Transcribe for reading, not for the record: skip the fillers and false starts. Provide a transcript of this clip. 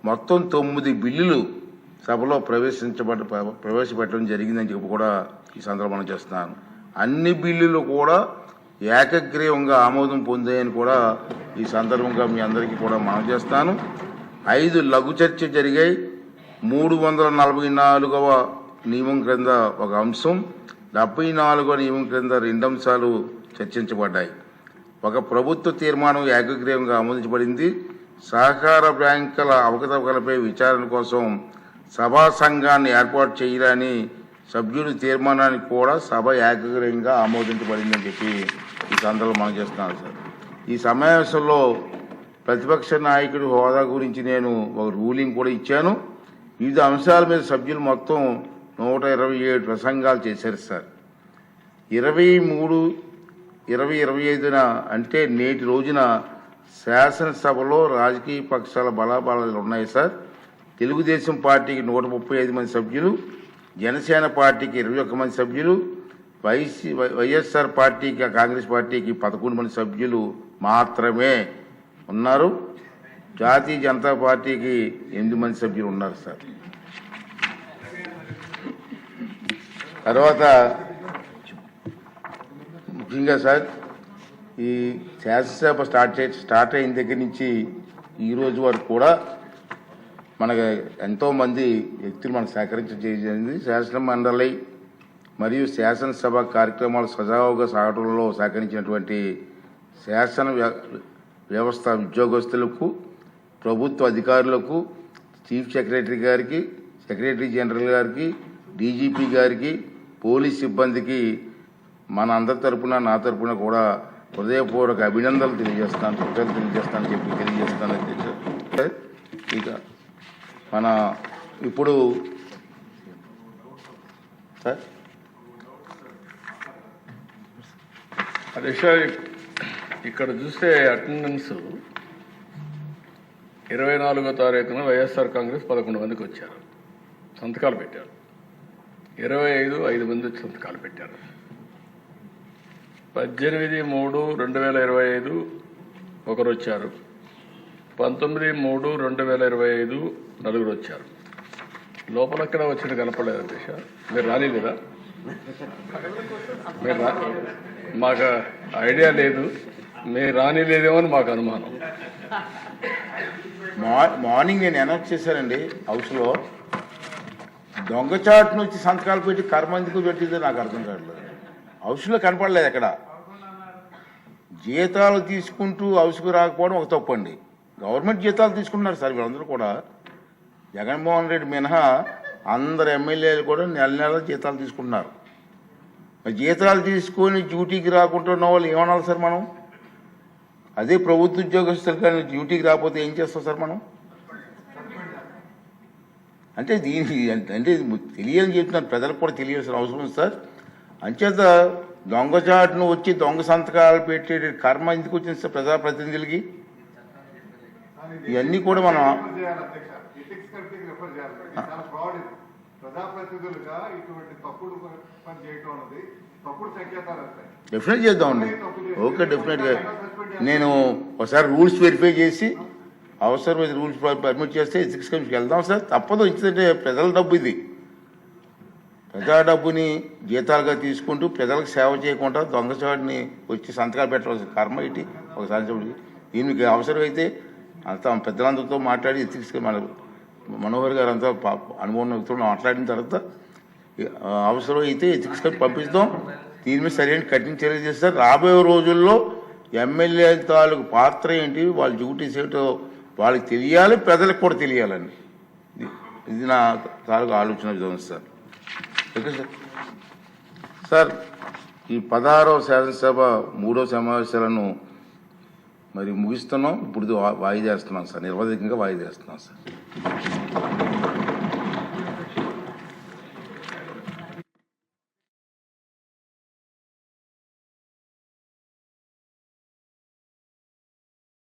మొత్తం 9 బిల్లులు సభలో ప్రవేశపెట్టడం జరిగిందని చెప్పి కూడా ఈ సందర్భంగా చేస్తున్నాను. అన్ని బిల్లులు కూడా ఏకగ్రీవంగా ఆమోదం పొందాయని కూడా ఈ సందర్భంగా మీ అందరికీ కూడా మనవి చేస్తాను. 5 లఘు చర్చ జరిగాయి. 344వ నియమం క్రింద ఒక అంశం, 74వ నియమం క్రింద 2 అంశాలు చర్చించబడ్డాయి. ఒక ప్రభుత్వ తీర్మానం ఏకగ్రీవంగా ఆమోదించబడింది. సహకార బ్యాంకుల అవకతవకలపై విచారణ కోసం సభా సంఘాన్ని ఏర్పాటు చేయాలని సభ్యుల తీర్మానానికి కూడా సభ ఏకగ్రీవంగా ఆమోదించబడిందని చెప్పి ఈ సందర్భంలో మనం చేస్తున్నాను సార్. ఈ సమావేశంలో ప్రతిపక్ష నాయకుడి హోదా గురించి నేను ఒక రూలింగ్ కూడా ఇచ్చాను. వివిధ అంశాల మీద సభ్యులు మొత్తం 127 ప్రసంగాలు చేశారు సార్. 23/20/25 అంటే నేటి రోజున శాసనసభలో రాజకీయ పక్షాల బలాబలాలు ఉన్నాయి సార్. తెలుగుదేశం పార్టీకి 135 మంది సభ్యులు, జనసేన పార్టీకి 21 మంది సభ్యులు, వైఎస్ఆర్ పార్టీకి కాంగ్రెస్ పార్టీకి 11 మంది సభ్యులు మాత్రమే ఉన్నారు. జాతీయ జనతా పార్టీకి 8 మంది సభ్యులు ఉన్నారు సార్. తర్వాత ముఖ్యంగా సార్ ఈ శాసనసభ స్టార్ట్ అయిన దగ్గర నుంచి ఈరోజు వరకు కూడా మనకు ఎంతోమంది వ్యక్తులు మనకు సహకరించింది. శాసన మండలి మరియు శాసనసభ కార్యక్రమాలు సజావుగా సాగడంలో సహకరించినటువంటి శాసన వ్యవస్థ ఉద్యోగస్తులకు, ప్రభుత్వ అధికారులకు, చీఫ్ సెక్రటరీ గారికి, సెక్రటరీ జనరల్ గారికి, డీజీపీ గారికి, పోలీస్ సిబ్బందికి మన అందరి తరపున నా తరపున కూడా హృదయపూర్వక అభినందనలు తెలియజేస్తాను, కృతజ్ఞతలు తెలియజేస్తాను అధ్యక్ష. ఇక మన ఇప్పుడు సార్ అధ్యక్ష ఇక్కడ చూస్తే అటెండెన్స్ 24వ తారీఖున వైఎస్ఆర్ కాంగ్రెస్ 11 మందికి వచ్చారు, సంతకాలు పెట్టారు. 25 మంది సంతకాలు పెట్టారు. 18/3/2025 ఒకరు వచ్చారు. 19/3/2025 నలుగురు వచ్చారు. లోపలక్కడ వచ్చిన కనపడలేదు అధ్యక్ష. మీరు రాలేదా? మీరు మాకు ఐడియా లేదు, మీరు రానిలేదేమో అని మాకు అనుమానం. మార్నింగ్ నేను అనౌన్స్ చేశానండి హౌస్లో. దొంగచాటు నుంచి సంతకాలు పెట్టి కర్మ ఎందుకు పెట్టిందో నాకు అర్థం కావట్లేదు. హౌస్లో కనపడలేదు ఎక్కడ. జీతాలు తీసుకుంటూ హౌస్కు రాకపోవడం ఒక తప్పండి. గవర్నమెంట్ జీతాలు తీసుకుంటున్నారు సార్ వీళ్ళందరూ కూడా. జగన్మోహన్ రెడ్డి మినహా అందరు ఎమ్మెల్యేలు కూడా నెల జీతాలు తీసుకుంటున్నారు. మరి జీతాలు తీసుకొని డ్యూటీకి రాకుండా ఉన్న వాళ్ళు ఏమనాలి సార్ మనం? అదే ప్రభుత్వ ఉద్యోగస్తులు కానీ డ్యూటీకి రాకపోతే ఏం చేస్తాం సార్ మనం? అంటే దీనికి అంటే తెలియని చెప్తున్నారు, ప్రజలకు కూడా తెలియాల్సిన అవసరం ఉంది సార్. అంచేత దొంగచాటును వచ్చి దొంగ సంతకాలు పెట్టే కర్మ ఎందుకు వచ్చింది సార్ ప్రజాప్రతినిధులకి? ఇవన్నీ కూడా మనం డెఫినెట్ చేద్దామండి. ఓకే, డెఫినెట్గా నేను ఒకసారి రూల్స్ వెరిఫై చేసి అవసరమైతే రూల్స్ పర్మిట్ చేస్తే ఎథిక్స్ కమిషన్కి వెళ్దాం సార్. తప్పదు, ఇచ్చిందంటే ప్రజల డబ్బు ఇది. ప్రజా డబ్బుని జీతాలుగా తీసుకుంటూ ప్రజలకు సేవ చేయకుండా దొంగచాటుని వచ్చి సంతకాలు పెట్టవలసిన కర్మ ఇటు ఒకసారి చెప్పి దీనికి అవసరమైతే అంతా పెద్దలందరితో మాట్లాడి ఎథిక్స్ మన మనోహర్ గారు అంతా అనుభవం వ్యక్తులు మాట్లాడిన తర్వాత అవసరమైతే ఎథిక్స్ కమిటీ పంపిస్తాం. దీని మీద సరైన కఠిన చర్యలు చేస్తారు. రాబోయే రోజుల్లో ఎమ్మెల్యే తాలూకు పాత్ర ఏంటి, వాళ్ళ డ్యూటీస్ ఏంటో వాళ్ళకి తెలియాలి, ప్రజలకు కూడా తెలియాలండి. ఇది నా తాలూకు ఆలోచన విధానం సార్. Okay sir. సార్ ఈ 16వ శాసనసభ 3వ సమావేశాలను మరి ముగిస్తున్నాం. ఇప్పుడు వాయిదా వేస్తున్నాం సార్, నిర్వధికంగా వాయిదా వేస్తున్నాం సార్.